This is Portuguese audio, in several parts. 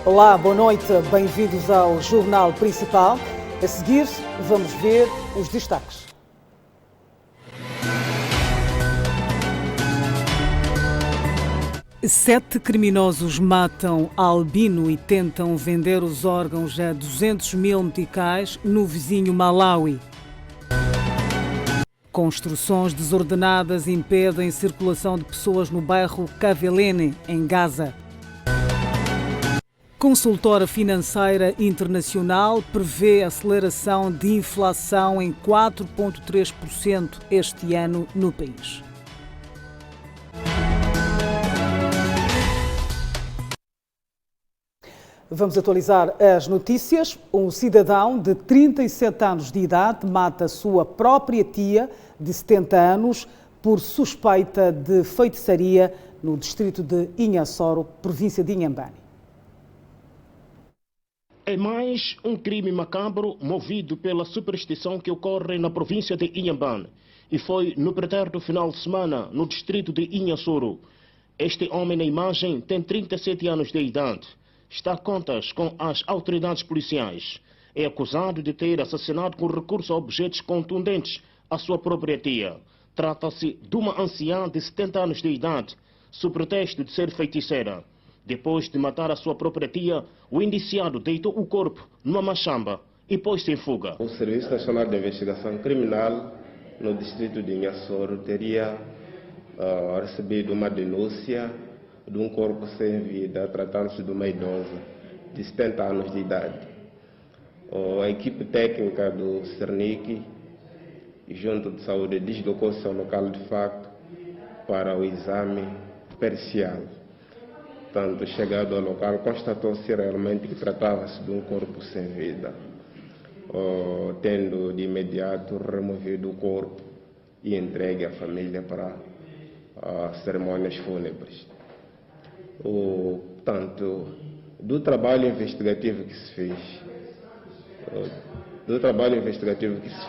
Olá, boa noite, bem-vindos ao Jornal Principal. A seguir, vamos ver os destaques. Sete criminosos matam albino e tentam vender os órgãos a 200 mil meticais no vizinho Malawi. Construções desordenadas impedem circulação de pessoas no bairro Kavelene, em Gaza. Consultora financeira internacional prevê aceleração de inflação em 4,3% este ano no país. Vamos atualizar as notícias. Um cidadão de 37 anos de idade mata sua própria tia de 70 anos por suspeita de feitiçaria no distrito de Inhassoro, província de Inhambane. É mais um crime macabro movido pela superstição que ocorre na província de Inhambane e foi no pretérito final de semana no distrito de Inhassoro. Este homem na imagem tem 37 anos de idade. Está a contas com as autoridades policiais. É acusado de ter assassinado com recurso a objetos contundentes a sua própria tia. Trata-se de uma anciã de 70 anos de idade, sob pretexto de ser feiticeira. Depois de matar a sua própria tia, o indiciado deitou o corpo numa machamba e pôs-se em fuga. O Serviço Nacional de Investigação Criminal no distrito de Inhassoro teria recebido uma denúncia de um corpo sem vida, tratando-se de uma idosa de 70 anos de idade. A equipe técnica do Cernic, junto de saúde, deslocou-se ao local de facto para o exame pericial. Tanto chegado ao local, constatou-se realmente que tratava-se de um corpo sem vida, tendo de imediato removido o corpo e entregue à família para cerimônias fúnebres. Portanto, do trabalho investigativo que se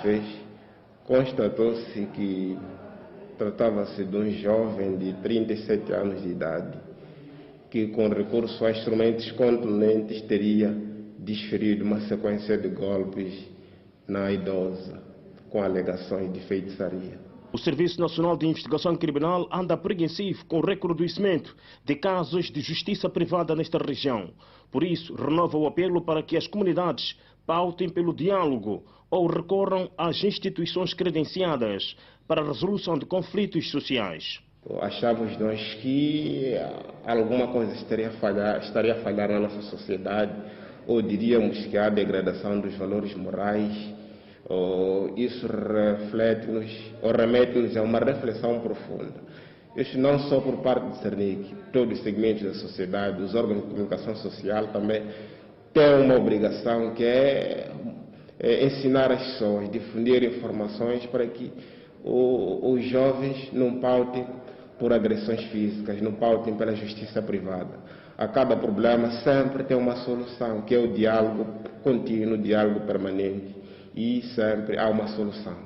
fez, constatou-se que tratava-se de um jovem de 37 anos de idade, que com recurso a instrumentos contundentes teria desferido uma sequência de golpes na idosa, com alegações de feitiçaria. O Serviço Nacional de Investigação Criminal anda apreensivo com o recrudescimento de casos de justiça privada nesta região. Por isso, renova o apelo para que as comunidades pautem pelo diálogo ou recorram às instituições credenciadas para a resolução de conflitos sociais. Achávamos nós que alguma coisa estaria a falhar na nossa sociedade, ou diríamos que há degradação dos valores morais. Isso reflete-nos ou remete-nos a uma reflexão profunda. Isso não só por parte do Cernic, todos os segmentos da sociedade, os órgãos de comunicação social também têm uma obrigação que é ensinar as pessoas, difundir informações para que os jovens não pautem por agressões físicas, não pautem pela justiça privada. A cada problema sempre tem uma solução, que é o diálogo contínuo, o diálogo permanente, e sempre há uma solução.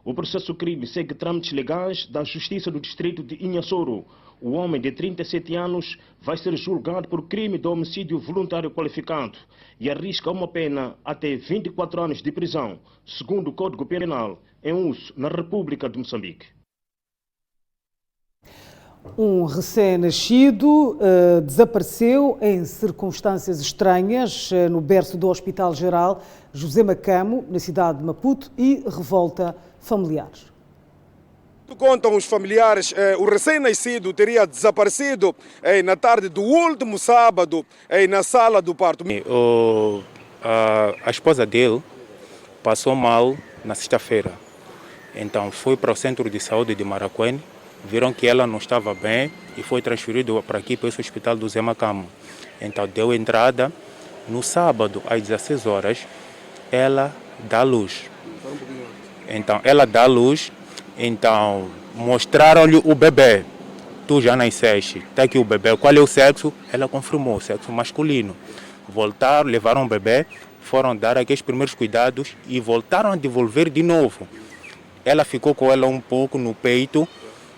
O processo crime segue trâmites legais da Justiça do Distrito de Inhassoro. O homem de 37 anos vai ser julgado por crime de homicídio voluntário qualificado e arrisca uma pena até 24 anos de prisão, segundo o Código Penal, em uso na República de Moçambique. Um recém-nascido desapareceu em circunstâncias estranhas no berço do Hospital Geral José Macamo, na cidade de Maputo, e revolta familiares. Contam os familiares, o recém-nascido teria desaparecido na tarde do último sábado na sala do parto. A esposa dele passou mal na sexta-feira, então foi para o centro de saúde de Maracuene. Viram que ela não estava bem e foi transferido para aqui, para esse hospital do Zé Macamo. Então deu entrada. No sábado, às 16 horas, ela dá luz. Então ela dá luz, então mostraram-lhe o bebê. Tu já nasceste, está aqui o bebê. Qual é o sexo? Ela confirmou, sexo masculino. Voltaram, levaram o bebê, foram dar aqueles primeiros cuidados e voltaram a devolver de novo. Ela ficou com ela um pouco no peito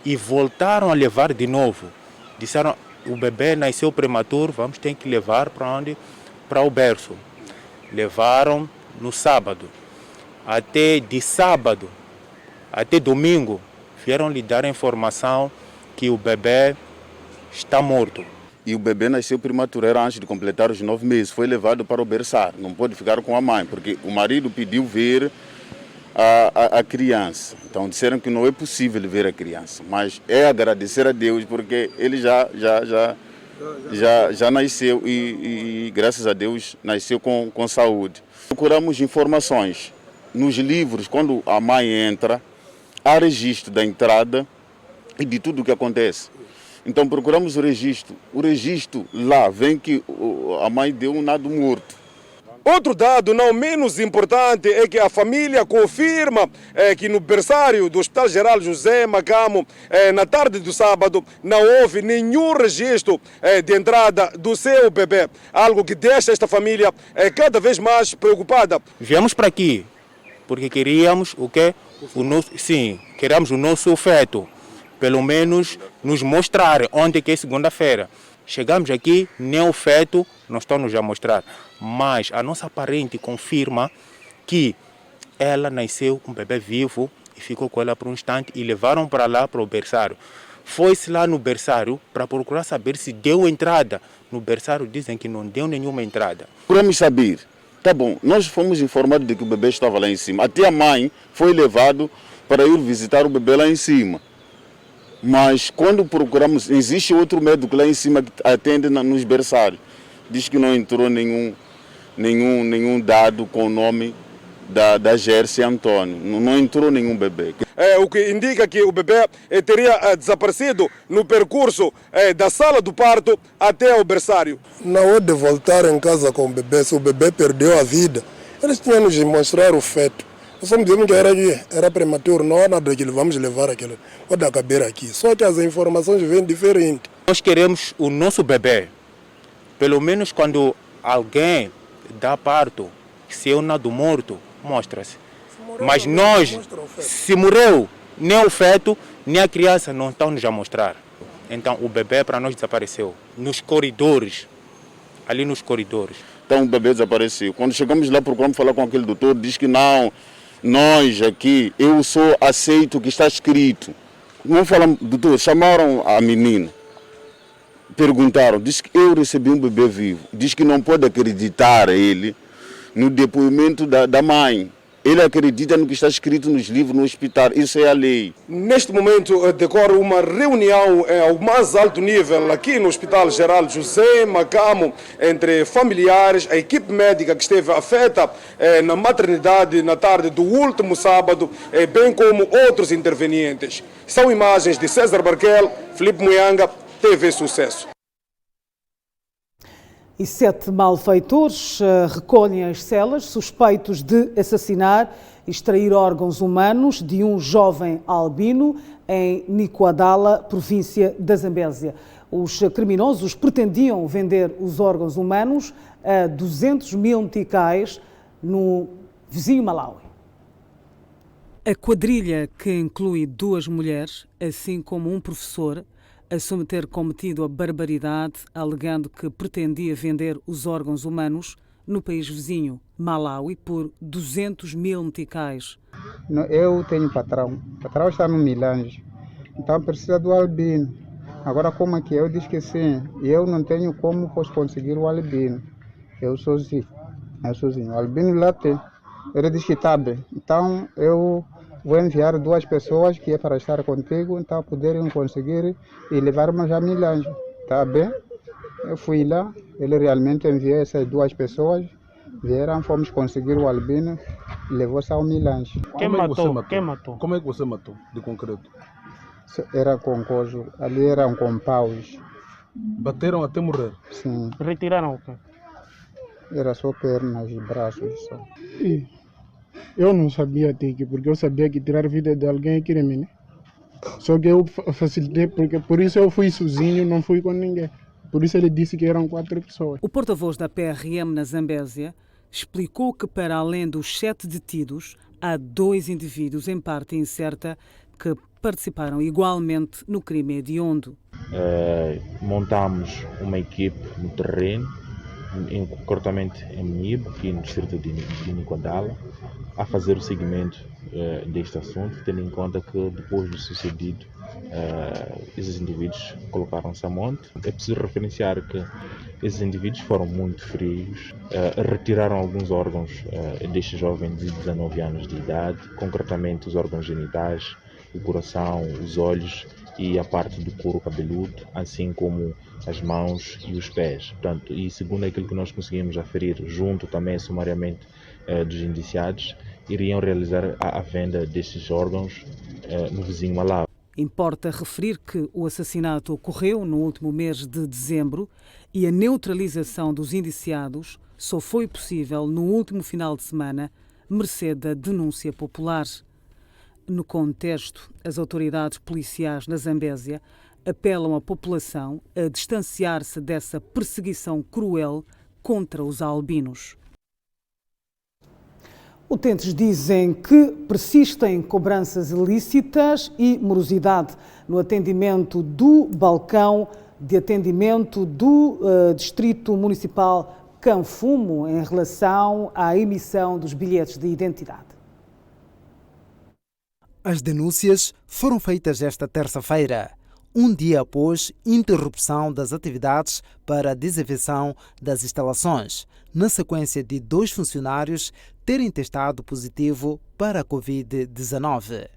e voltaram a levar de novo. Disseram, o bebê nasceu prematuro, vamos ter que levar para onde? Para o berço. Levaram no sábado. Até de sábado, até domingo, vieram lhe dar a informação que o bebê está morto. E o bebê nasceu prematuro, era antes de completar os 9 meses. Foi levado para o berçário, não pôde ficar com a mãe, porque o marido pediu ver a criança. Então disseram que não é possível ver a criança, mas é agradecer a Deus, porque ele já nasceu e graças a Deus nasceu com saúde. Procuramos informações nos livros, quando a mãe entra, há registro da entrada e de tudo o que acontece. Então procuramos o registro. O registro lá vem que a mãe deu um nado morto. Outro dado não menos importante é que a família confirma que no berçário do Hospital Geral José Macamo, na tarde do sábado, não houve nenhum registro de entrada do seu bebê. Algo que deixa esta família cada vez mais preocupada. Viemos para aqui porque queríamos o quê? Queríamos o nosso feto. Pelo menos nos mostrar onde que é segunda-feira. Chegamos aqui, nem o feto não estão nos a mostrar. Mas a nossa parente confirma que ela nasceu com um bebê vivo e ficou com ela por um instante e levaram para lá, para o berçário. Foi-se lá no berçário para procurar saber se deu entrada. No berçário dizem que não deu nenhuma entrada. Procuramos saber. Tá bom, nós fomos informados de que o bebê estava lá em cima. Até a mãe foi levado para ir visitar o bebê lá em cima. Mas quando procuramos, existe outro médico lá em cima que atende nos berçários. Diz que não entrou nenhum dado com o nome da Gerce Antônio. Não entrou nenhum bebê. O que indica que o bebê teria desaparecido no percurso da sala do parto até o berçário. Na hora de voltar em casa com o bebê, se o bebê perdeu a vida, eles tinham nos mostrar o feto. Nós só dizemos que era prematuro, não há nada que vamos levar aquele, pode caber aqui. Só que as informações vêm diferentes. Nós queremos o nosso bebê. Pelo menos quando alguém dá parto, se é um nado morto, mostra-se. Mas nós, se morreu, nem o feto, nem a criança não estão nos a mostrar. Então o bebê para nós desapareceu. Nos corredores, ali nos corredores. Então o bebê desapareceu. Quando chegamos lá, procuramos falar com aquele doutor, diz que não. Nós aqui, eu só aceito o que está escrito. Não falam, doutor, chamaram a menina, perguntaram, diz que eu recebi um bebê vivo, diz que não pode acreditar ele no depoimento da mãe. Ele acredita no que está escrito nos livros no hospital, isso é a lei. Neste momento decorre uma reunião ao mais alto nível aqui no Hospital Geral José Macamo entre familiares, a equipe médica que esteve afeta na maternidade na tarde do último sábado, bem como outros intervenientes. São imagens de César Barquel, Filipe Muyanga, TV Sucesso. E 7 malfeitores recolhem as celas suspeitos de assassinar e extrair órgãos humanos de um jovem albino em Nicoadala, província da Zambésia. Os criminosos pretendiam vender os órgãos humanos a 200 mil meticais no vizinho Malawi. A quadrilha, que inclui 2 mulheres, assim como um professor, assume ter cometido a barbaridade, alegando que pretendia vender os órgãos humanos no país vizinho, Malawi, por 200 mil meticais. Eu tenho patrão. O patrão está no Milange. Então precisa do albino. Agora, como é que eu disse que sim? Eu não tenho como posso conseguir o albino. Eu sozinho. O albino lá tem. Ele disse que está bem. Então eu vou enviar 2 pessoas que é para estar contigo, então poderem conseguir e levar-me a Milange. Está bem? Eu fui lá, ele realmente enviou essas 2 pessoas, vieram, fomos conseguir o albino e levou-se ao Milange. Quem matou? Como é que você matou, de concreto? Era com cojo, ali eram com paus. Bateram até morrer? Sim. Retiraram o quê? Era só pernas e braços só. Eu não sabia porque eu sabia que tirar a vida de alguém é crime, né? Só que eu facilitei, porque por isso eu fui sozinho, não fui com ninguém. Por isso ele disse que eram 4 pessoas. O porta-voz da PRM na Zambésia explicou que, para além dos 7 detidos, há 2 indivíduos em parte incerta que participaram igualmente no crime hediondo. Montamos uma equipe no terreno, concretamente em Mnibo, aqui no distrito de Nicoandala, a fazer o seguimento deste assunto, tendo em conta que depois do sucedido, esses indivíduos colocaram-se a monte. É preciso referenciar que esses indivíduos foram muito frios, retiraram alguns órgãos deste jovem de 19 anos de idade, concretamente os órgãos genitais, o coração, os olhos e a parte do couro cabeludo, assim como as mãos e os pés. Portanto, e segundo aquilo que nós conseguimos aferir, junto também sumariamente dos indiciados, iriam realizar a venda destes órgãos no vizinho Malawi. Importa referir que o assassinato ocorreu no último mês de dezembro e a neutralização dos indiciados só foi possível no último final de semana, mercê da denúncia popular. No contexto, as autoridades policiais na Zambésia apelam à população a distanciar-se dessa perseguição cruel contra os albinos. Utentes dizem que persistem cobranças ilícitas e morosidade no atendimento do balcão de atendimento do Distrito Municipal Canfumo em relação à emissão dos bilhetes de identidade. As denúncias foram feitas esta terça-feira, um dia após interrupção das atividades para a desinfecção das instalações, na sequência de 2 funcionários terem testado positivo para a Covid-19.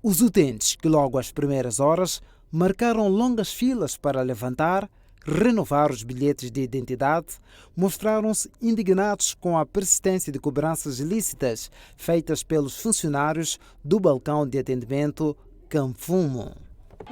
Os utentes, que logo às primeiras horas marcaram longas filas para levantar, renovar os bilhetes de identidade, mostraram-se indignados com a persistência de cobranças ilícitas feitas pelos funcionários do balcão de atendimento Canfumo.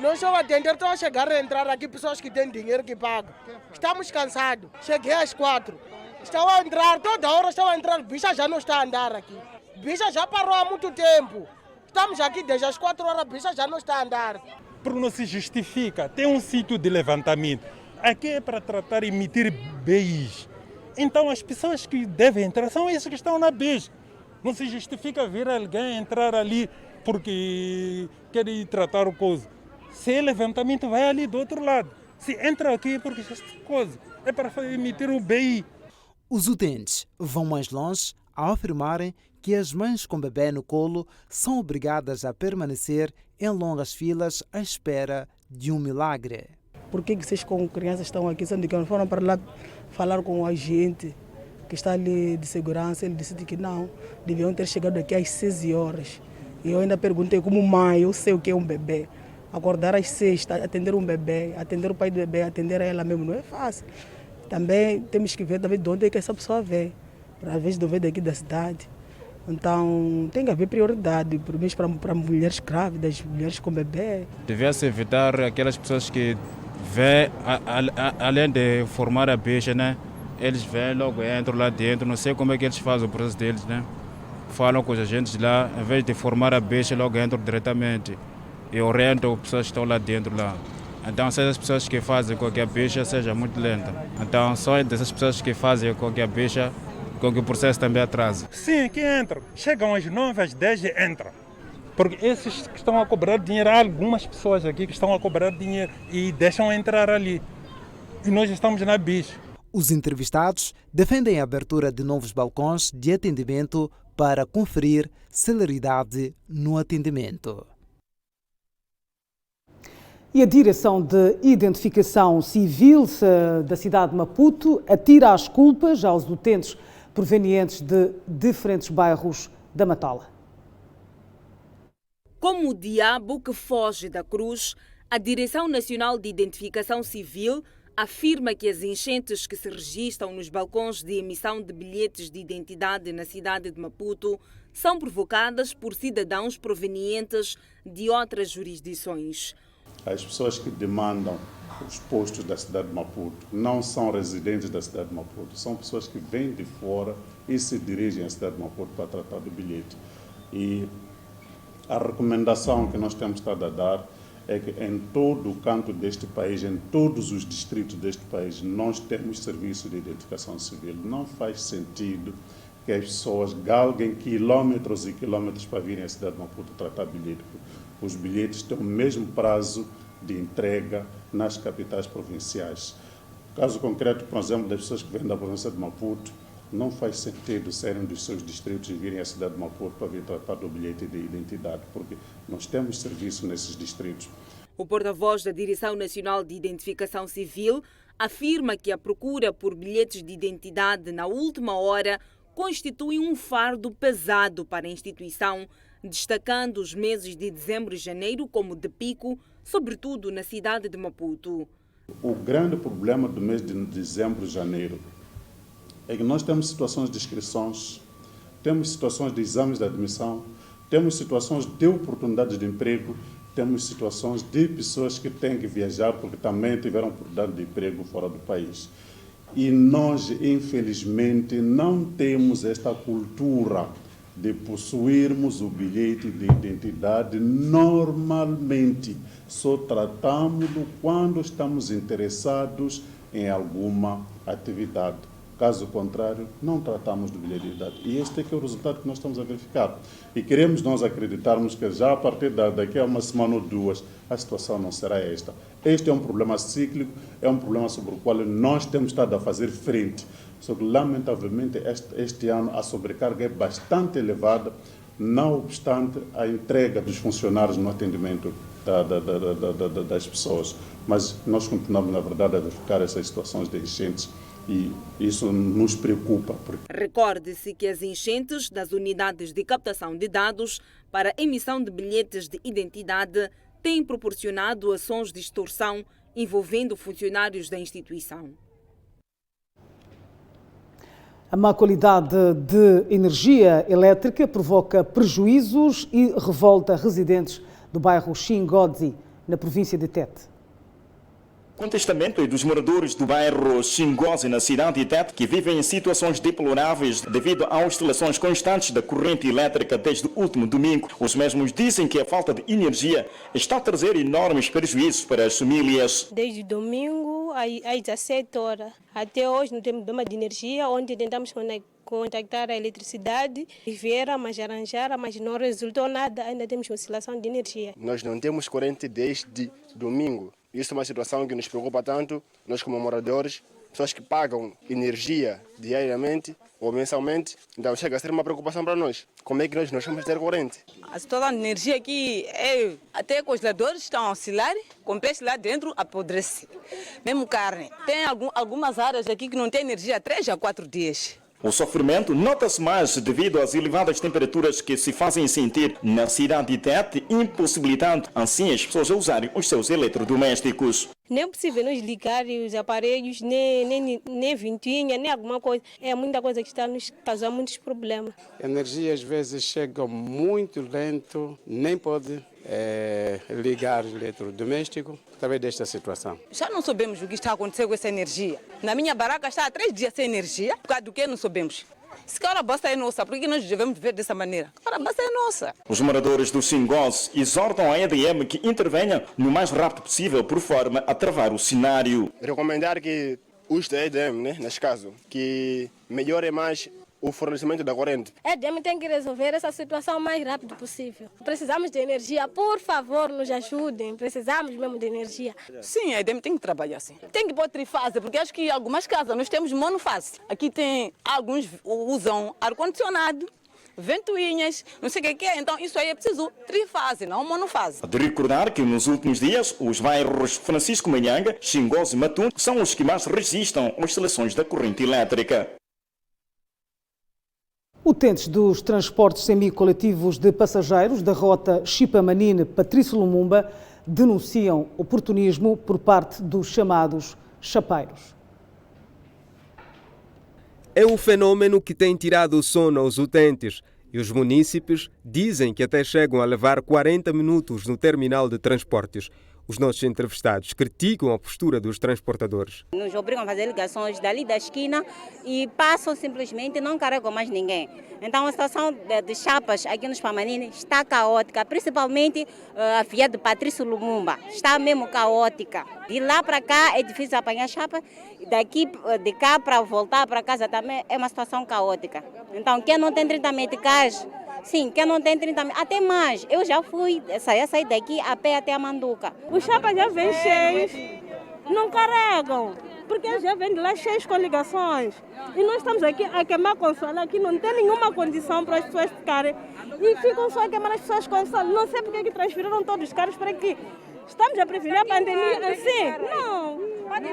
Nós só atender, estão a chegar a entrar aqui pessoas que têm dinheiro que pagam. Estamos cansados. Cheguei às 4. Estão a entrar, toda hora estão a entrar. Bicha já não está a andar aqui. Bicha já parou há muito tempo. Estamos aqui desde as 4 horas, bicha já não está a andar. Porque não se justifica. Tem um sítio de levantamento. Aqui é para tratar e emitir BIs. Então as pessoas que devem entrar são esses que estão na BIs. Não se justifica vir alguém entrar ali porque quer ir tratar o coisa. Se é levantamento, vai ali do outro lado. Se entra aqui porque esta coisa é para emitir o BI. Os utentes vão mais longe ao afirmarem que as mães com bebê no colo são obrigadas a permanecer em longas filas à espera de um milagre. Por que vocês com crianças estão aqui? Não foram para lá falar com o agente que está ali de segurança. Ele disse que não, deviam ter chegado aqui às 6 horas. E eu ainda perguntei como mãe, eu sei o que é um bebê. Acordar às 6, atender um bebê, atender o pai do bebê, atender ela mesmo, não é fácil. Também temos que ver de onde é que essa pessoa vem, às vezes não vem daqui da cidade. Então tem que haver prioridade, pelo menos para mulheres grávidas, mulheres com bebê. Devia-se evitar aquelas pessoas que vêm, além de formar a bicha, né? Eles vêm logo, entram lá dentro, não sei como é que eles fazem o processo deles, né? Falam com os agentes lá, em vez de formar a bicha, logo entram diretamente. E orientam as pessoas que estão lá dentro lá. Então, são as pessoas que fazem com que a bicha seja muito lenta. Então, só dessas pessoas que fazem com que a bicha, com que o processo também atrase. Sim, que entram. Chegam às 9, às 10 e entram. Porque esses que estão a cobrar dinheiro, há algumas pessoas aqui que estão a cobrar dinheiro e deixam entrar ali. E nós estamos na bicha. Os entrevistados defendem a abertura de novos balcões de atendimento para conferir celeridade no atendimento. E a Direção de Identificação Civil da cidade de Maputo atira as culpas aos utentes provenientes de diferentes bairros da Matola. Como o diabo que foge da cruz, a Direção Nacional de Identificação Civil afirma que as enchentes que se registram nos balcões de emissão de bilhetes de identidade na cidade de Maputo são provocadas por cidadãos provenientes de outras jurisdições. As pessoas que demandam os postos da cidade de Maputo não são residentes da cidade de Maputo, são pessoas que vêm de fora e se dirigem à cidade de Maputo para tratar do bilhete. E a recomendação que nós temos estado a dar é que em todo o canto deste país, em todos os distritos deste país, nós temos serviço de identificação civil. Não faz sentido que as pessoas galguem quilómetros e quilómetros para virem à cidade de Maputo tratar bilhete. os bilhetes têm o mesmo prazo de entrega nas capitais provinciais. Caso concreto, por exemplo, das pessoas que vêm da província de Maputo, não faz sentido saírem dos seus distritos e virem à cidade de Maputo para vir tratar do bilhete de identidade, porque nós temos serviço nesses distritos. O porta-voz da Direção Nacional de Identificação Civil afirma que a procura por bilhetes de identidade na última hora constitui um fardo pesado para a instituição, destacando os meses de dezembro e janeiro como de pico, sobretudo na cidade de Maputo. O grande problema do mês de dezembro e janeiro é que nós temos situações de inscrições, temos situações de exames de admissão, temos situações de oportunidades de emprego, temos situações de pessoas que têm que viajar porque também tiveram oportunidade de emprego fora do país. E nós, infelizmente, não temos esta cultura de possuirmos o bilhete de identidade normalmente. Só tratamos-lo quando estamos interessados em alguma atividade. Caso contrário, não tratamos do bilhete de identidade. E este é que é o resultado que nós estamos a verificar. E queremos nós acreditarmos que já a partir daqui a uma semana ou duas, a situação não será esta. Este é um problema cíclico, é um problema sobre o qual nós temos estado a fazer frente. Só que, lamentavelmente, este ano a sobrecarga é bastante elevada, não obstante a entrega dos funcionários no atendimento das pessoas. Mas nós continuamos, na verdade, a verificar essas situações de enchentes e isso nos preocupa. Recorde-se que as enchentes das unidades de captação de dados para emissão de bilhetes de identidade têm proporcionado ações de extorsão envolvendo funcionários da instituição. A má qualidade de energia elétrica provoca prejuízos e revolta residentes do bairro Xingodzi, na província de Tete. Contestamento dos moradores do bairro Xingodzi, na cidade de Tete, que vivem em situações deploráveis devido a oscilações constantes da corrente elétrica desde o último domingo. Os mesmos dizem que a falta de energia está a trazer enormes prejuízos para as famílias. Desde domingo às 17 horas até hoje não temos doma de energia, onde tentamos contactar a eletricidade, vieram, mas arranjaram, mas não resultou nada, ainda temos oscilação de energia. Nós não temos corrente desde domingo. Isso é uma situação que nos preocupa tanto, nós como moradores, pessoas que pagam energia diariamente ou mensalmente, então chega a ser uma preocupação para nós. Como é que nós vamos ter corrente? A situação de energia aqui, até congeladores estão a oscilar, com peixe lá dentro apodrece. Mesmo carne. Tem algumas áreas aqui que não tem energia há 3 a 4 dias. O sofrimento nota-se mais devido às elevadas temperaturas que se fazem sentir na cidade de Tete, impossibilitando assim as pessoas a usarem os seus eletrodomésticos. Nem é possível nos ligar os aparelhos, nem ventinha, nem alguma coisa. É muita coisa que está nos causando muitos problemas. A energia às vezes chega muito lento, nem pode ligar o eletrodoméstico através desta situação. Já não sabemos o que está acontecendo com essa energia. Na minha barraca está há 3 dias sem energia, por causa do que não sabemos. Se a basta é nossa, por que nós devemos viver dessa maneira? A basta é nossa. Os moradores do Xingodzi exortam a EDM que intervenha no mais rápido possível, por forma a travar o cenário. Recomendar que os da EDM, neste caso, que melhore mais o fornecimento da corrente. A EDM tem que resolver essa situação o mais rápido possível. Precisamos de energia, por favor, nos ajudem. Precisamos mesmo de energia. Sim, a EDM tem que trabalhar assim. Tem que pôr trifase, porque acho que em algumas casas nós temos monofase. Aqui tem, alguns usam ar-condicionado, ventoinhas, não sei o que é. Então isso aí é preciso trifase, não monofase. De recordar que nos últimos dias os bairros Francisco Manhanga, Xingodzi e Matum são os que mais resistem às oscilações da corrente elétrica. Utentes dos transportes semi-coletivos de passageiros da rota Chipamanine-Patrício Lumumba denunciam oportunismo por parte dos chamados chapeiros. É um fenômeno que tem tirado o sono aos utentes e os munícipes dizem que até chegam a levar 40 minutos no terminal de transportes. Os nossos entrevistados criticam a postura dos transportadores. Nos obrigam a fazer ligações dali da esquina e passam simplesmente, não carregam mais ninguém. Então a situação de chapas aqui no Chipamanine está caótica, principalmente a via de Patrício Lumumba. Está mesmo caótica. De lá para cá é difícil apanhar chapa, de cá para voltar para casa também é uma situação caótica. Então quem não tem 30 meticais Sim, quem não tem 30 mil, até mais. Eu já fui, saí daqui a pé até a Manduca. Os chapas já vêm cheios, não carregam, porque já vêm de lá cheios com ligações. E nós estamos aqui a queimar console, aqui não tem nenhuma condição para as pessoas ficarem. E ficam só a queimar as pessoas console. Não sei porque que transferiram todos os carros para aqui. Estamos a prevenir a pandemia assim?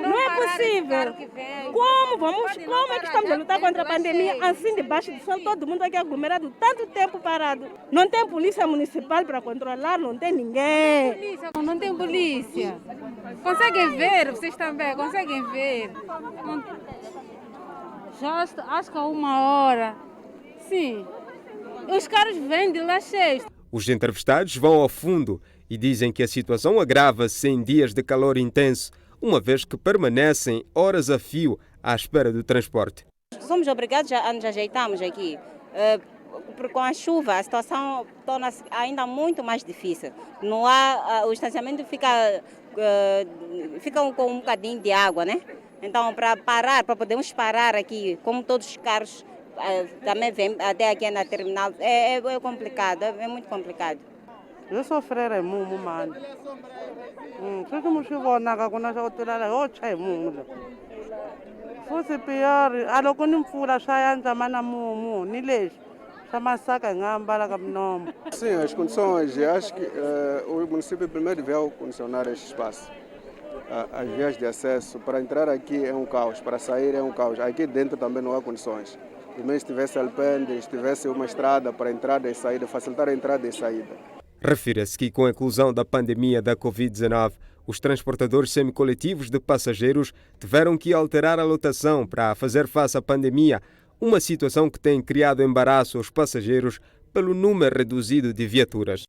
Não é possível. Como é que estamos a lutar contra a pandemia assim debaixo do sol, todo mundo aqui aglomerado, tanto tempo parado? Não tem polícia municipal para controlar, não tem ninguém. Não tem polícia. Conseguem ver, vocês também, conseguem ver. Já acho que há 1 hora. Sim. Os carros vêm de lá cheios. Os entrevistados vão ao fundo e dizem que a situação agrava-se em dias de calor intenso, uma vez que permanecem horas a fio à espera do transporte. Somos obrigados a nos ajeitarmos aqui. Porque com a chuva a situação torna-se ainda muito mais difícil. Não há, o estacionamento fica com um bocadinho de água, né? Então, para podermos parar aqui, como todos os carros também vêm até aqui na terminal, é complicado, é muito complicado. Eu sou freira muito mano. Se tu me chegou na casa quando eu estou lá, eu sei muito. Fosse pior, a lo que não fura sai anda mana mu ni leis. Chama saca ngambala com nome. Sim, as condições, acho que o município primeiro deve condicionar este espaço. As vias de acesso para entrar aqui é um caos, para sair é um caos. Aqui dentro também não há condições. Primeiro se tivesse alpendre, se tivesse uma estrada para entrada e saída, facilitar a entrada e saída. Refira-se que com a inclusão da pandemia da Covid-19, os transportadores semicoletivos de passageiros tiveram que alterar a lotação para fazer face à pandemia, uma situação que tem criado embaraço aos passageiros pelo número reduzido de viaturas.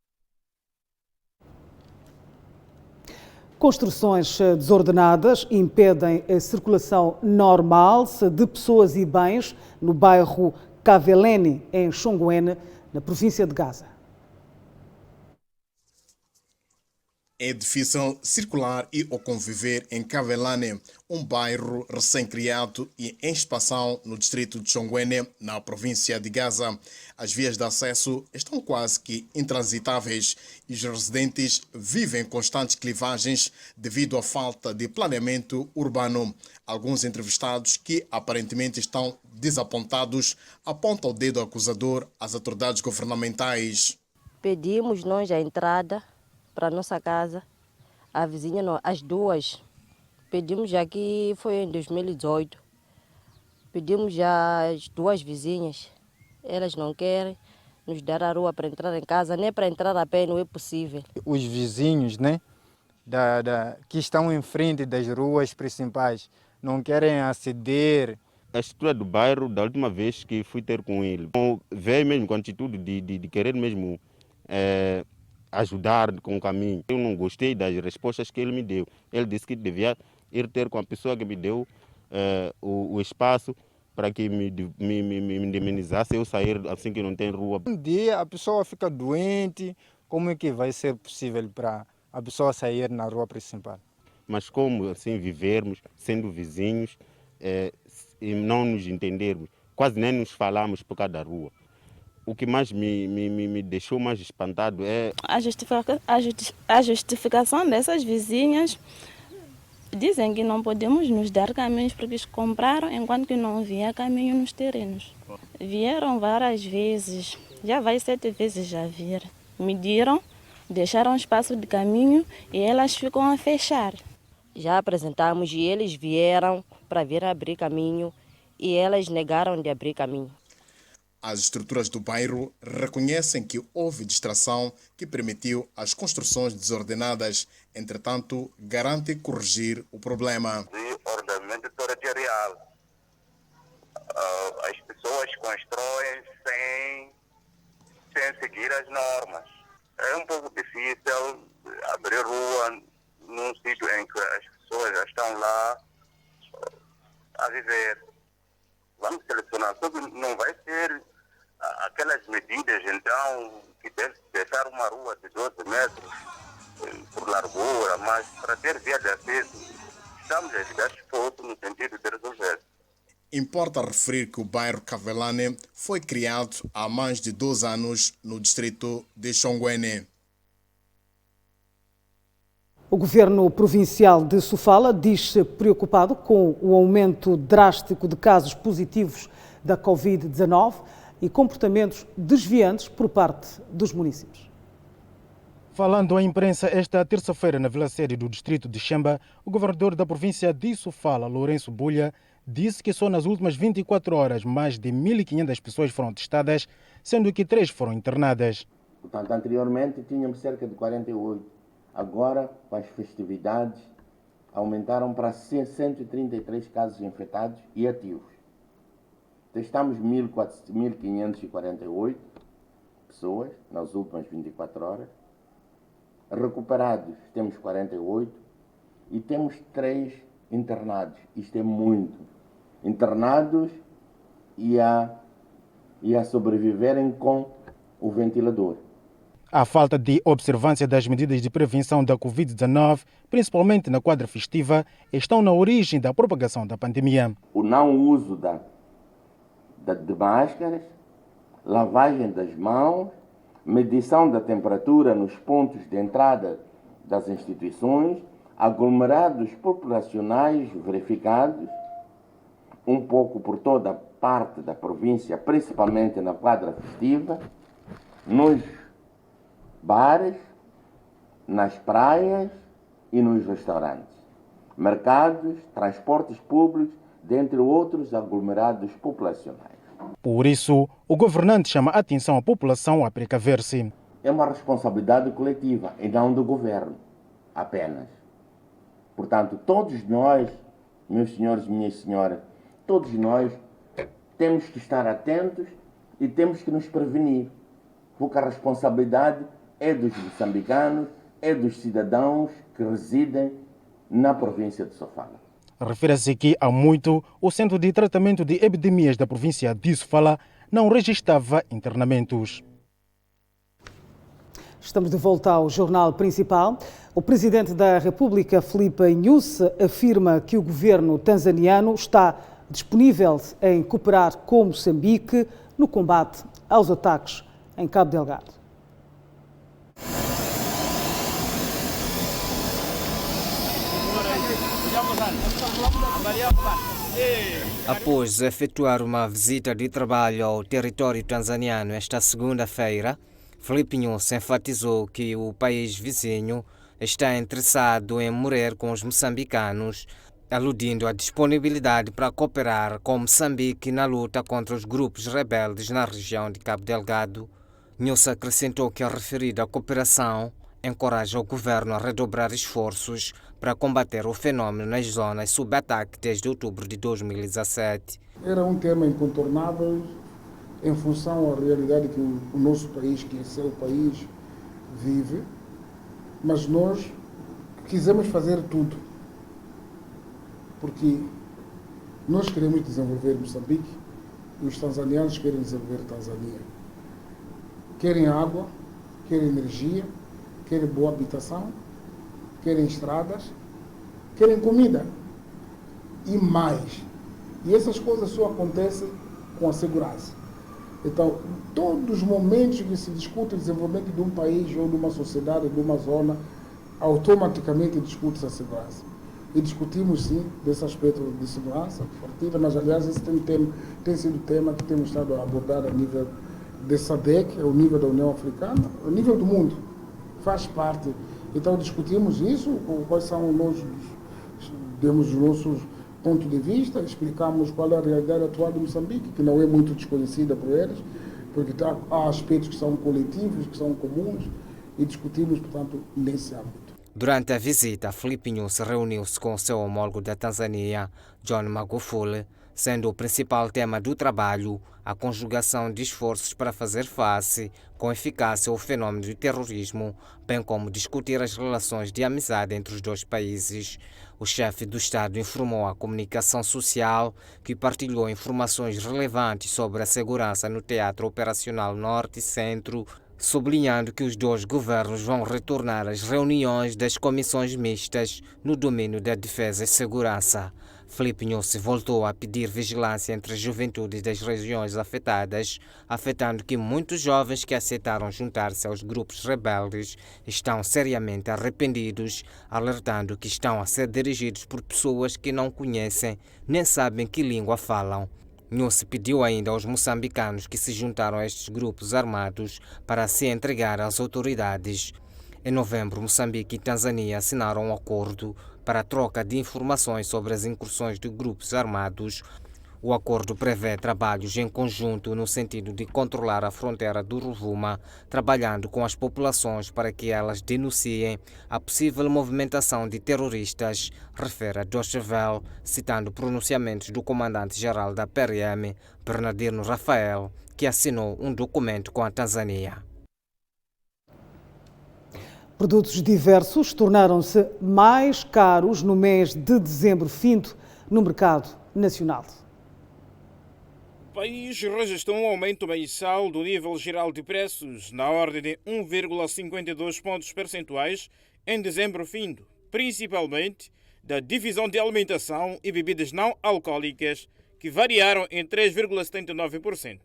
Construções desordenadas impedem a circulação normal de pessoas e bens no bairro Cavelene, em Xongoene, na província de Gaza. É difícil circular e ou conviver em Cavelane, um bairro recém-criado e em expansão no distrito de Xongoene, na província de Gaza. As vias de acesso estão quase que intransitáveis e os residentes vivem constantes clivagens devido à falta de planeamento urbano. Alguns entrevistados que aparentemente estão desapontados apontam o dedo acusador às autoridades governamentais. Pedimos nós a entrada para a nossa casa, a vizinha, as duas. Pedimos já que foi em 2018. Pedimos já as duas vizinhas. Elas não querem nos dar a rua para entrar em casa, nem para entrar a pé não é possível. Os vizinhos, né, que estão em frente das ruas principais, não querem aceder. A estrutura do bairro, da última vez que fui ter com ele, veio mesmo com a atitude de querer mesmo ajudar com o caminho. Eu não gostei das respostas que ele me deu. Ele disse que devia ir ter com a pessoa que me deu o espaço para que me indemnizasse eu sair assim que não tem rua. Um dia a pessoa fica doente, como é que vai ser possível para a pessoa sair na rua principal? Mas como assim vivermos, sendo vizinhos, e não nos entendermos, quase nem nos falamos por causa da rua. O que mais me deixou mais espantado é a justificação dessas vizinhas. Dizem que não podemos nos dar caminhos porque eles compraram enquanto que não havia caminho nos terrenos. Vieram várias vezes, já vai 7 vezes já vieram. Mediram, deixaram espaço de caminho e elas ficam a fechar. Já apresentamos e eles vieram para vir abrir caminho e elas negaram de abrir caminho. As estruturas do bairro reconhecem que houve distração que permitiu as construções desordenadas. Entretanto, garante corrigir o problema. De ordenamento territorial. As pessoas constroem sem seguir as normas. É um pouco difícil abrir rua num sítio em que as pessoas já estão lá a viver. Vamos selecionar, só que não vai ser aquelas medidas, então, que deve deixar uma rua de 12 metros por largura, mas para ter via de acesso, estamos a dar esforço no sentido de resolver. Importa referir que o bairro Cavelane foi criado há mais de 2 anos no distrito de Chonguene. O governo provincial de Sofala diz-se preocupado com o aumento drástico de casos positivos da Covid-19 e comportamentos desviantes por parte dos municípios. Falando à imprensa esta terça-feira na vila-sede do distrito de Xemba, o governador da província de Sofala, Lourenço Bulha, disse que só nas últimas 24 horas mais de 1.500 pessoas foram testadas, sendo que 3 foram internadas. Portanto, anteriormente tínhamos cerca de 48. Agora, com as festividades, aumentaram para 133 casos infectados e ativos. Testamos 1.548 pessoas nas últimas 24 horas. Recuperados temos 48 e temos 3 internados. Isto é muito. Internados e a sobreviverem com o ventilador. A falta de observância das medidas de prevenção da Covid-19, principalmente na quadra festiva, estão na origem da propagação da pandemia. O não uso de máscaras, lavagem das mãos, medição da temperatura nos pontos de entrada das instituições, aglomerados populacionais verificados, um pouco por toda parte da província, principalmente na quadra festiva, nos bares, nas praias e nos restaurantes, mercados, transportes públicos, dentre outros aglomerados populacionais. Por isso, o governante chama a atenção à população a precaver-se. É uma responsabilidade coletiva e não do governo apenas. Portanto, todos nós, meus senhores e minhas senhoras, todos nós temos que estar atentos e temos que nos prevenir, porque a responsabilidade é dos moçambicanos, é dos cidadãos que residem na província de Sofala. Refere-se que há muito o Centro de Tratamento de Epidemias da província de Sofala não registrava internamentos. Estamos de volta ao jornal principal. O presidente da República, Filipe Nyusi, afirma que o governo tanzaniano está disponível em cooperar com Moçambique no combate aos ataques em Cabo Delgado. Após efetuar uma visita de trabalho ao território tanzaniano esta segunda-feira, Filipe Nyusi enfatizou que o país vizinho está interessado em morrer com os moçambicanos, aludindo à disponibilidade para cooperar com Moçambique na luta contra os grupos rebeldes na região de Cabo Delgado. Nyusi acrescentou que a referida cooperação encoraja o governo a redobrar esforços para combater o fenômeno nas zonas sob ataque desde outubro de 2017. Era um tema incontornável em função da realidade que o nosso país, que é seu país, vive, mas nós quisemos fazer tudo, porque nós queremos desenvolver Moçambique e os tanzanianos querem desenvolver Tanzânia. Querem água, querem energia, querem boa habitação, querem estradas, querem comida e mais. E essas coisas só acontecem com a segurança. Então, todos os momentos que se discute o desenvolvimento de um país ou de uma sociedade, de uma zona, automaticamente discute-se a segurança. E discutimos, sim, desse aspecto de segurança, mas, aliás, esse tem sido tema que temos estado a abordar a nível de SADC, ao nível da União Africana, ao nível do mundo. Faz parte. Então, discutimos isso, quais são demos os nossos pontos de vista, explicamos qual é a realidade atual de Moçambique, que não é muito desconhecida por eles, porque há aspectos que são coletivos, que são comuns, e discutimos, portanto, nesse âmbito. Durante a visita, Filipe Nyusi reuniu-se com o seu homólogo da Tanzânia, John Magufuli, sendo o principal tema do trabalho a conjugação de esforços para fazer face com eficácia ao fenômeno do terrorismo, bem como discutir as relações de amizade entre os dois países. O chefe do Estado informou à comunicação social que partilhou informações relevantes sobre a segurança no Teatro Operacional Norte e Centro, sublinhando que os dois governos vão retornar às reuniões das comissões mistas no domínio da defesa e segurança. Filipe Nyusi voltou a pedir vigilância entre as juventudes das regiões afetadas, afetando que muitos jovens que aceitaram juntar-se aos grupos rebeldes estão seriamente arrependidos, alertando que estão a ser dirigidos por pessoas que não conhecem nem sabem que língua falam. Nyusi pediu ainda aos moçambicanos que se juntaram a estes grupos armados para se entregar às autoridades. Em novembro, Moçambique e Tanzânia assinaram um acordo para a troca de informações sobre as incursões de grupos armados. O acordo prevê trabalhos em conjunto no sentido de controlar a fronteira do Rovuma, trabalhando com as populações para que elas denunciem a possível movimentação de terroristas, refere a Deutsche Welle, citando pronunciamentos do comandante-geral da PRM, Bernardino Rafael, que assinou um documento com a Tanzânia. Produtos diversos tornaram-se mais caros no mês de dezembro finto no mercado nacional. O país registrou um aumento mensal do nível geral de preços na ordem de 1,52 pontos percentuais em dezembro findo, principalmente da divisão de alimentação e bebidas não alcoólicas, que variaram em 3,79%.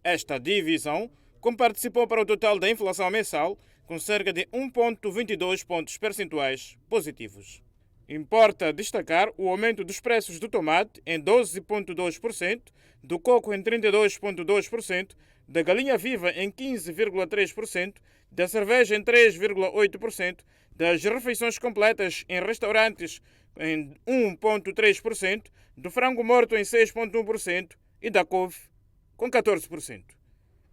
Esta divisão comparticipou para o total da inflação mensal com cerca de 1,22 pontos percentuais positivos. Importa destacar o aumento dos preços do tomate em 12,2%, do coco em 32,2%, da galinha viva em 15,3%, da cerveja em 3,8%, das refeições completas em restaurantes em 1,3%, do frango morto em 6,1% e da couve com 14%.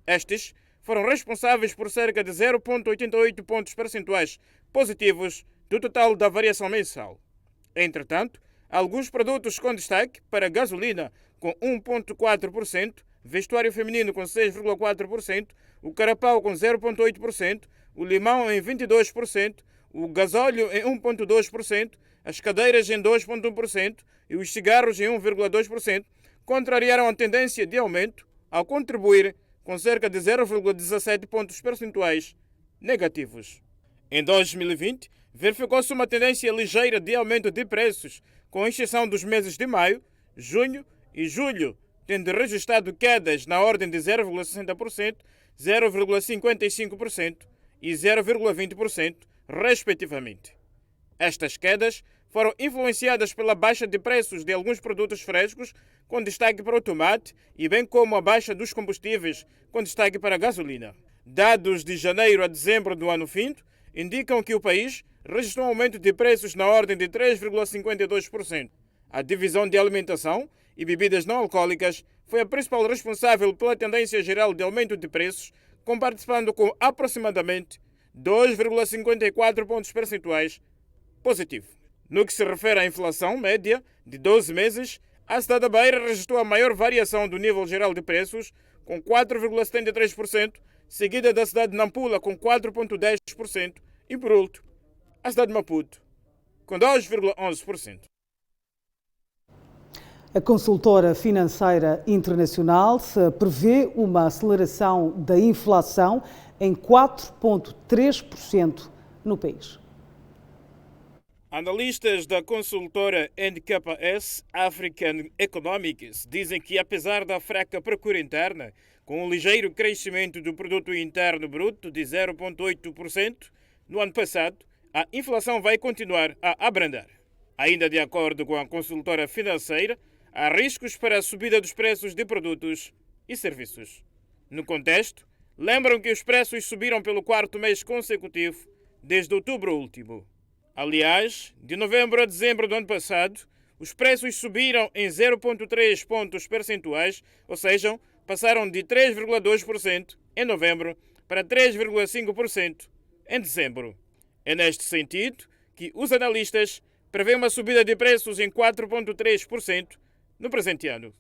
Estes foram responsáveis por cerca de 0,88 pontos percentuais positivos do total da variação mensal. Entretanto, alguns produtos com destaque para gasolina com 1,4%, vestuário feminino com 6,4%, o carapau com 0,8%, o limão em 22%, o gasóleo em 1,2%, as cadeiras em 2,1% e os cigarros em 1,2%, contrariaram a tendência de aumento ao contribuir com cerca de 0,17 pontos percentuais negativos. Em 2020, verificou-se uma tendência ligeira de aumento de preços, com exceção dos meses de maio, junho e julho, tendo registrado quedas na ordem de 0,60%, 0,55% e 0,20%, respectivamente. Estas quedas foram influenciadas pela baixa de preços de alguns produtos frescos, com destaque para o tomate, e bem como a baixa dos combustíveis, com destaque para a gasolina. Dados de janeiro a dezembro do ano finto indicam que o país registrou um aumento de preços na ordem de 3,52%. A divisão de alimentação e bebidas não alcoólicas foi a principal responsável pela tendência geral de aumento de preços, participando com aproximadamente 2,54 pontos percentuais positivo. No que se refere à inflação média de 12 meses, a cidade da Beira registrou a maior variação do nível geral de preços, com 4,73%, seguida da cidade de Nampula, com 4,10%, e, por último, a cidade de Maputo, com 2,11%. A consultora financeira internacional prevê uma aceleração da inflação em 4,3% no país. Analistas da consultora NKS African Economics dizem que, apesar da fraca procura interna, com um ligeiro crescimento do produto interno bruto de 0,8% no ano passado, a inflação vai continuar a abrandar. Ainda de acordo com a consultora financeira, há riscos para a subida dos preços de produtos e serviços. No contexto, lembram que os preços subiram pelo quarto mês consecutivo desde outubro último. Aliás, de novembro a dezembro do ano passado, os preços subiram em 0,3 pontos percentuais, ou seja, passaram de 3,2% em novembro para 3,5% em dezembro. É neste sentido que os analistas prevêem uma subida de preços em 4,3% no presente ano.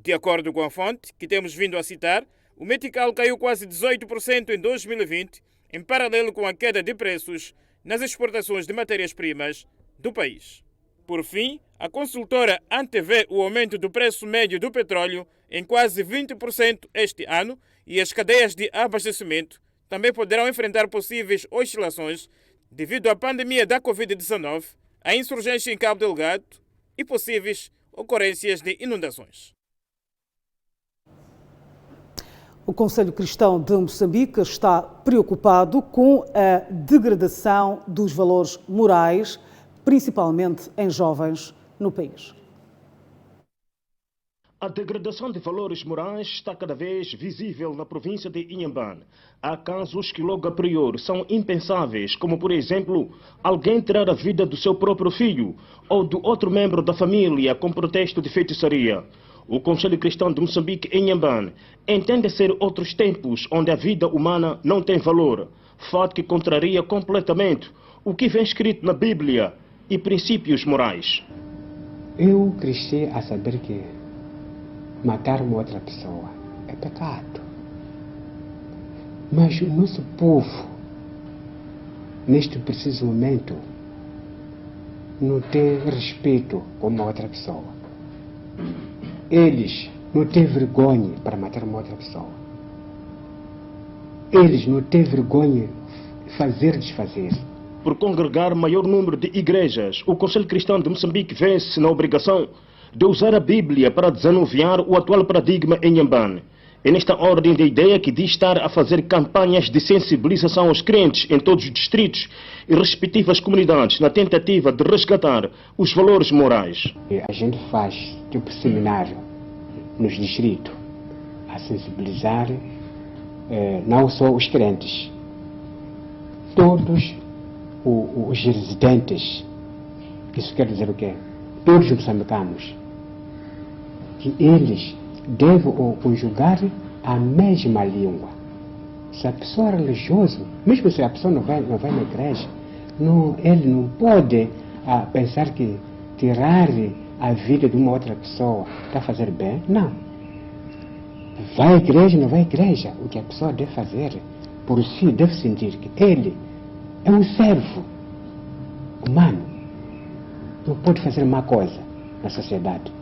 De acordo com a fonte que temos vindo a citar, o metical caiu quase 18% em 2020, em paralelo com a queda de preços nas exportações de matérias-primas do país. Por fim, a consultora antevê o aumento do preço médio do petróleo em quase 20% este ano, e as cadeias de abastecimento também poderão enfrentar possíveis oscilações devido à pandemia da Covid-19, a insurgência em Cabo Delgado e possíveis ocorrências de inundações. O Conselho Cristão de Moçambique está preocupado com a degradação dos valores morais, principalmente em jovens no país. A degradação de valores morais está cada vez visível na província de Inhambane. Há casos que logo a priori são impensáveis, como por exemplo, alguém tirar a vida do seu próprio filho ou do outro membro da família com pretexto de feitiçaria. O Conselho Cristão de Moçambique em Inhambane entende ser outros tempos onde a vida humana não tem valor, fato que contraria completamente o que vem escrito na Bíblia e princípios morais. Eu cresci a saber que matar uma outra pessoa é pecado. Mas o nosso povo, neste preciso momento, não tem respeito com uma outra pessoa. Eles não têm vergonha para matar uma outra pessoa. Eles não têm vergonha de fazer desfazer. Por congregar maior número de igrejas, o Conselho Cristão de Moçambique vê-se na obrigação de usar a Bíblia para desanuviar o atual paradigma em Inhambane. É nesta ordem de ideia que diz estar a fazer campanhas de sensibilização aos crentes em todos os distritos e respectivas comunidades na tentativa de resgatar os valores morais. A gente faz tipo seminário nos distritos a sensibilizar não só os crentes, todos os residentes. Isso quer dizer o quê? Todos os moçambicanos, que eles devem conjugar a mesma língua. Se a pessoa é religiosa, mesmo se a pessoa não vai na igreja, ele não pode pensar que tirar a vida de uma outra pessoa está a fazer bem. Não. Vai à igreja, não vai à igreja. O que a pessoa deve fazer, por si, deve sentir que ele é um servo humano. Não pode fazer má coisa na sociedade.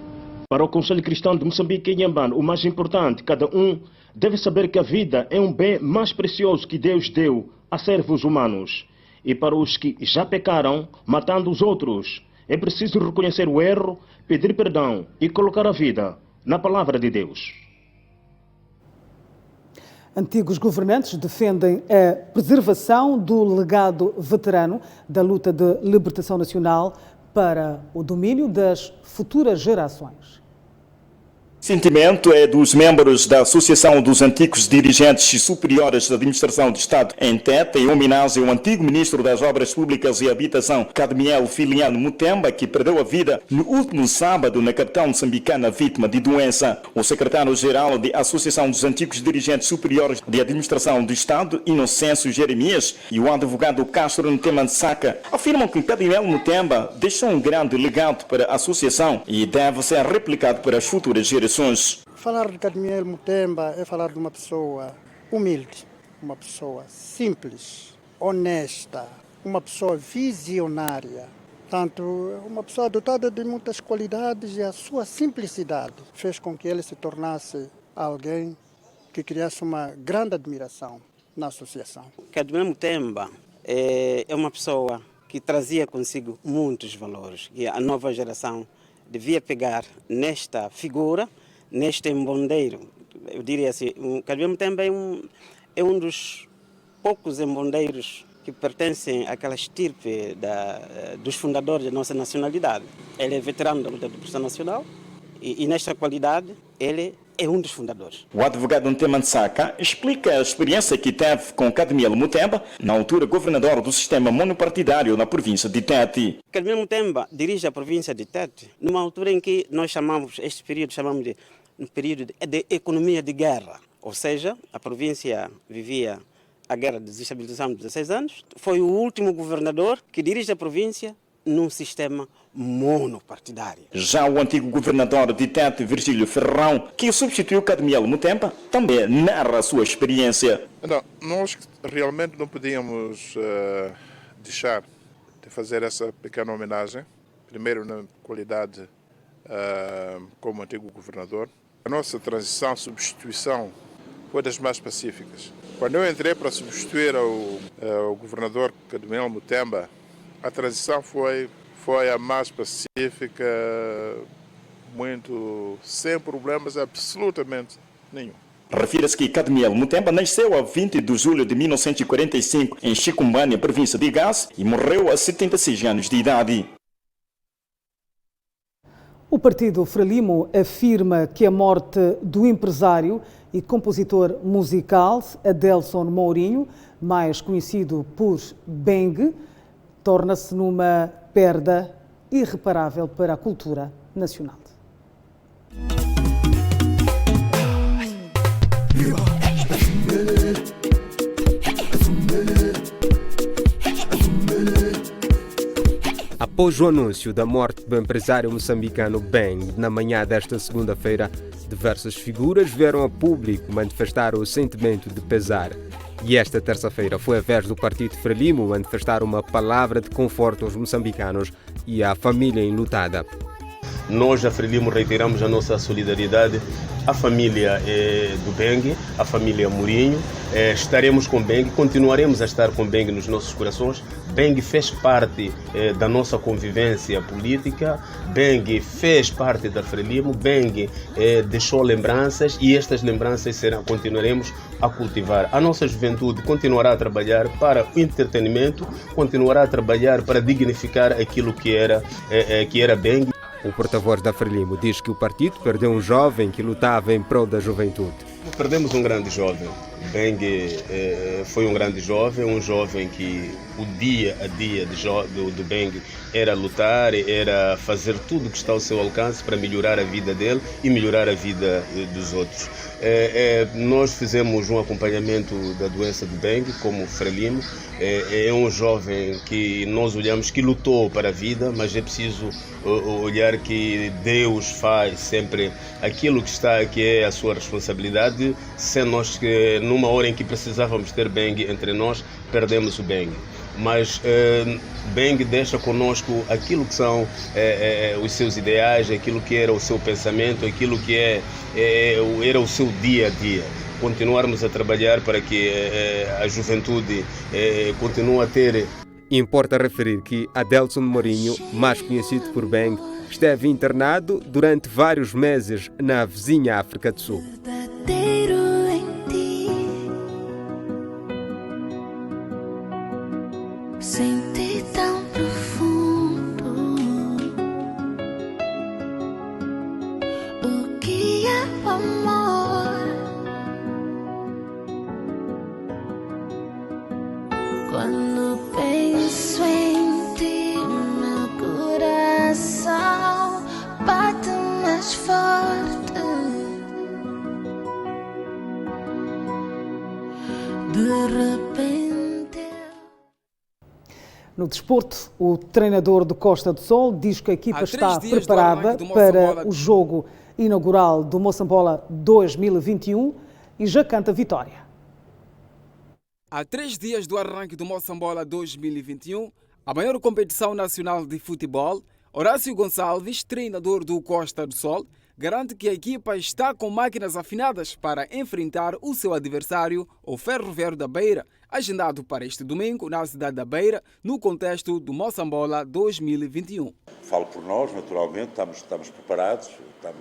Para o Conselho Cristão de Moçambique e Inhambane, o mais importante, cada um deve saber que a vida é um bem mais precioso que Deus deu a servos humanos. E para os que já pecaram, matando os outros, é preciso reconhecer o erro, pedir perdão e colocar a vida na palavra de Deus. Antigos governantes defendem a preservação do legado veterano da luta de libertação nacional para o domínio das futuras gerações. Sentimento é dos membros da Associação dos Antigos Dirigentes Superiores da Administração do Estado em Tete, em homenagem ao antigo ministro das Obras Públicas e Habitação, Cadmiel Filiano Mutemba, que perdeu a vida no último sábado na capital moçambicana, vítima de doença. O secretário-geral da Associação dos Antigos Dirigentes Superiores de Administração do Estado, Inocêncio Jeremias, e o advogado Castro Ntemansaca afirmam que Cadmiel Mutemba deixou um grande legado para a associação e deve ser replicado para as futuras gerações. Falar de Cadmiel Mutemba é falar de uma pessoa humilde, uma pessoa simples, honesta, uma pessoa visionária. Tanto uma pessoa dotada de muitas qualidades e a sua simplicidade fez com que ele se tornasse alguém que criasse uma grande admiração na associação. Cadmiel Mutemba é uma pessoa que trazia consigo muitos valores, que a nova geração devia pegar nesta figura, neste embondeiro. Eu diria assim, o Cadmiel Mutemba é um dos poucos embondeiros que pertencem àquela estirpe dos fundadores da nossa nacionalidade. Ele é veterano da luta de libertação nacional e nesta qualidade ele é um dos fundadores. O advogado Ntemansaca explica a experiência que teve com Cadmiel Mutemba, na altura governador do sistema monopartidário na província de Tete. Cadmiel Mutemba dirige a província de Tete numa altura em que nós chamamos de um período de economia de guerra. Ou seja, a província vivia a guerra de desestabilização de 16 anos. Foi o último governador que dirige a província num sistema monopartidário. Já o antigo governador de Tete, Virgílio Ferrão, que substituiu Cadmiel Mutemba, também narra a sua experiência. Não, nós realmente não podíamos deixar de fazer essa pequena homenagem, primeiro na qualidade como antigo governador. A nossa transição, substituição, foi das mais pacíficas. Quando eu entrei para substituir o governador Cadmiel Mutemba, a transição foi foi a mais pacífica, sem problemas absolutamente nenhum. Refira-se que Cadmiel Mutemba nasceu a 20 de julho de 1945 em Chicombane, província de Gás, e morreu a 76 anos de idade. O partido Frelimo afirma que a morte do empresário e compositor musical Adelson Mourinho, mais conhecido por Beng, torna-se numa perda irreparável para a cultura nacional. Após o anúncio da morte do empresário moçambicano Beng na manhã desta segunda-feira, diversas figuras vieram a público manifestar o sentimento de pesar. E esta terça-feira foi a vez do partido Frelimo manifestar uma palavra de conforto aos moçambicanos e à família enlutada. Nós, a Frelimo, reiteramos a nossa solidariedade à família do Beng, à família Mourinho. Estaremos com Beng, continuaremos a estar com Beng nos nossos corações. Beng fez parte da nossa convivência política, Beng fez parte da Frelimo, Beng deixou lembranças e estas lembranças continuaremos a cultivar. A nossa juventude continuará a trabalhar para o entretenimento, continuará a trabalhar para dignificar aquilo que era Beng. O porta-voz da Frelimo diz que o partido perdeu um jovem que lutava em prol da juventude. Perdemos um grande jovem. Beng foi um grande jovem, um jovem que o dia a dia do Beng era lutar, era fazer tudo o que está ao seu alcance para melhorar a vida dele e melhorar a vida dos outros. Nós fizemos um acompanhamento da doença do Beng como Frelimo. É um jovem que nós olhamos que lutou para a vida, mas é preciso olhar que Deus faz sempre aquilo que é a sua responsabilidade, sem nós que numa hora em que precisávamos ter Beng entre nós, perdemos o Beng. Mas Beng deixa conosco aquilo que são os seus ideais, aquilo que era o seu pensamento, aquilo que era o seu dia a dia. Continuarmos a trabalhar para que a juventude continue a ter. Importa referir que Adelson Mourinho, mais conhecido por Beng, esteve internado durante vários meses na vizinha África do Sul. Senti tão profundo o que é o amor. Quando penso em ti, meu coração bate mais forte. De repente. No desporto, o treinador do Costa do Sol diz que a equipa está preparada para o jogo inaugural do Moçambola 2021 e já canta vitória. Há 3 dias do arranque do Moçambola 2021, a maior competição nacional de futebol, Horácio Gonçalves, treinador do Costa do Sol, garante que a equipa está com máquinas afinadas para enfrentar o seu adversário, o Ferroviário da Beira, agendado para este domingo na cidade da Beira, no contexto do Moçambola 2021. Falo por nós, naturalmente, estamos preparados,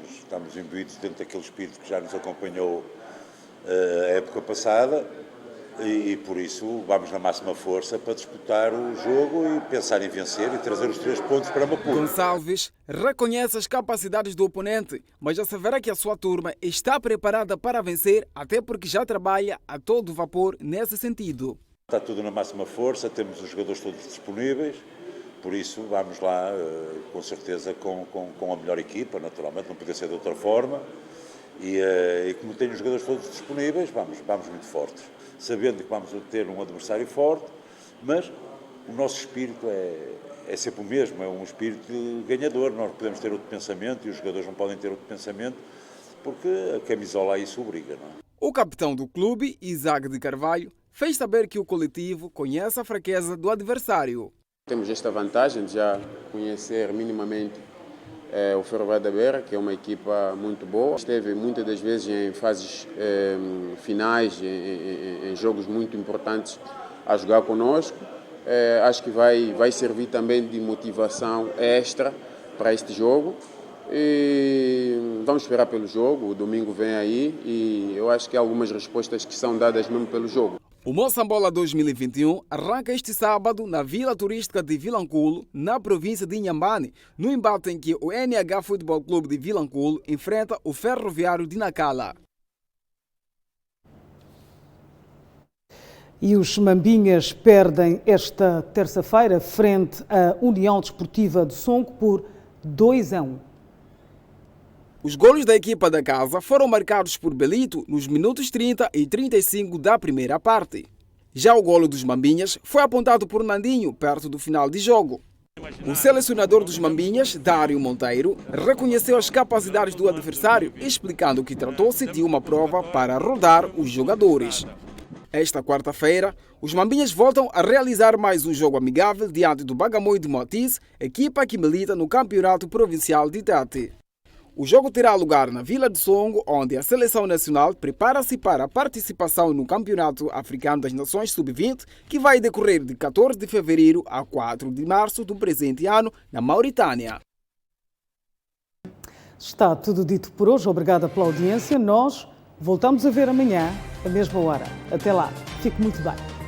estamos imbuídos dentro daquele espírito que já nos acompanhou a época passada e por isso vamos na máxima força para disputar o jogo e pensar em vencer e trazer os 3 pontos para Maputo. Gonçalves reconhece as capacidades do oponente, mas assevera que a sua turma está preparada para vencer, até porque já trabalha a todo vapor nesse sentido. Está tudo na máxima força, temos os jogadores todos disponíveis, por isso vamos lá com certeza com a melhor equipa, naturalmente, não podia ser de outra forma. E como tenho os jogadores todos disponíveis, vamos muito fortes, sabendo que vamos ter um adversário forte, mas o nosso espírito é sempre o mesmo, é um espírito ganhador. Nós podemos ter outro pensamento e os jogadores não podem ter outro pensamento, porque a camisola a isso obriga, não é? O capitão do clube, Isaac de Carvalho, fez saber que o coletivo conhece a fraqueza do adversário. Temos esta vantagem de já conhecer minimamente o Ferroviário da Beira, que é uma equipa muito boa. Esteve muitas das vezes em fases finais, em jogos muito importantes a jogar conosco. acho que vai servir também de motivação extra para este jogo. E vamos esperar pelo jogo, o domingo vem aí e eu acho que há algumas respostas que são dadas mesmo pelo jogo. O Moçambola 2021 arranca este sábado na Vila Turística de Vilanculo, na província de Inhambane, no embate em que o NH Futebol Clube de Vilanculo enfrenta o Ferroviário de Nacala. E os Mambinhas perdem esta terça-feira frente à União Desportiva de Songo por 2-1. Os golos da equipa da casa foram marcados por Belito nos minutos 30 e 35 da primeira parte. Já o golo dos Mambinhas foi apontado por Nandinho perto do final de jogo. O selecionador dos Mambinhas, Dário Monteiro, reconheceu as capacidades do adversário, explicando que tratou-se de uma prova para rodar os jogadores. Esta quarta-feira, os Mambinhas voltam a realizar mais um jogo amigável diante do Bagamoio de Moatize, equipa que milita no Campeonato Provincial de Tete. O jogo terá lugar na Vila de Songo, onde a seleção nacional prepara-se para a participação no Campeonato Africano das Nações Sub-20, que vai decorrer de 14 de fevereiro a 4 de março do presente ano, na Mauritânia. Está tudo dito por hoje. Obrigada pela audiência. Nós voltamos a ver amanhã, à mesma hora. Até lá. Fique muito bem.